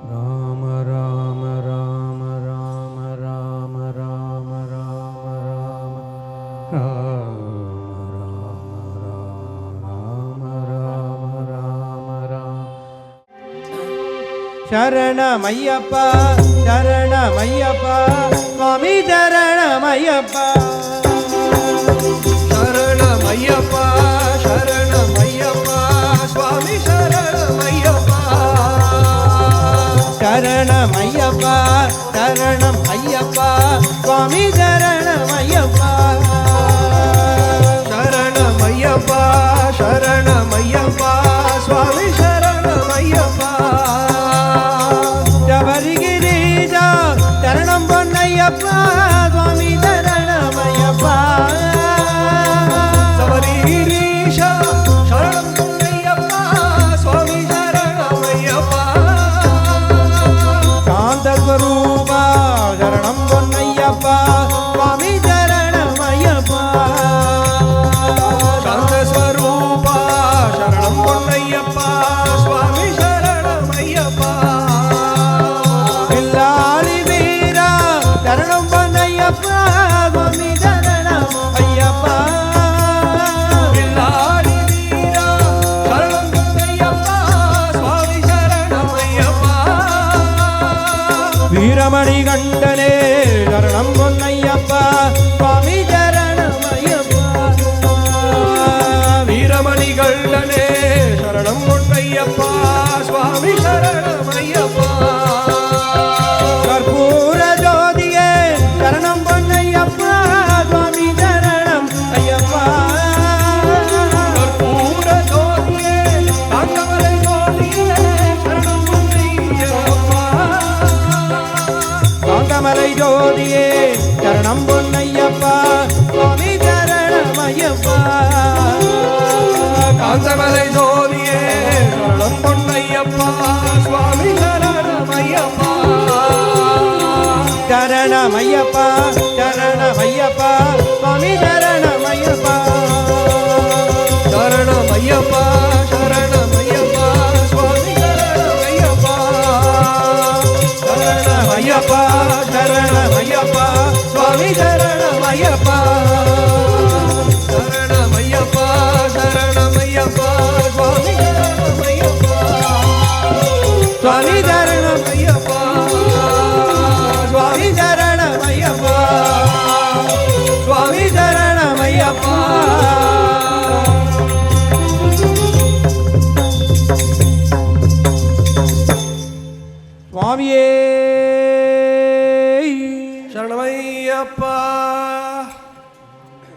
ராம ராம ராம ராம ராம ராம ராம ராம ராம ராம ராம ராம. சரணமையப்பா சரணமையப்பா சுவாமி சரணமையப்பா சரணமையப்பா சரணமையப்பா சுவாமி சரணமையப்பா சரணமையப்பா சரணம் ஐயப்பா சுவாமி சரணமையப்பா சரணமையப்பா சரணமையப்பா சுவாமி சரணமையப்பா சபரிகிரீஜா சரணம் பொன்னையப்பா சுவாமி சரணமையப்பா சபரிகிரீஷா சரணம் பொன்னையப்பா சுவாமி சரணமையப்பா சாந்தஸ்வரூபா சரணம் பொன்னையப்பா சுவாமி சரணமையப்பா சாந்தஸ்வரூபா சரணம் பொன்னையப்பா சுவாமி சரணமையப்பா வில்லாளி வீரா சரணம் பொன்னையப்பா சுவாமி சரணம் ஐயப்பா வில்லாளி வீரா சரணம் பொன்னையப்பா சுவாமி சரணமையப்பா வீரமணி கண்டனே சரணம் பொன்னையப்பா சுவாமி சரணமையப்பா வீரமணிகள்ளனே சரணம் பொன்னையப்பா சுவாமி சரணமையப்பா கற்பூர ஜோதியே சரணம் பொன்னையப்பா சுவாமி சரணம் ஐயப்பா கற்பூர ஜோதியே தாங்கமலை ஜோதியே சரணம் பொன்னையப்பா காந்தமலை ஜோதியே சரணம் பொன்னையப்பா சுவாமி சரணமையப்பா காந்தமலை ஜோதியே சரணம் பொன்னையப்பா சுவாமி சரணமையப்பா சரணமையப்பா சரணமையப்பா சுவாமி சரணமையப்பா சரணமையப்பா சரணமையப்பா சுவாமி சரணமையப்பா சரணமையப்பா சரணமையப்பா சுவாமி சரணமையப்பா சரணமையப்பா சரணமையப்பா சுவாமி சரணமையப்பா சுவாமி சரணம் ஐயப்பா சுவாமி சரணமையப்பா சுவாமி சரணமையப்பா சுவாமியே சரணமையப்பா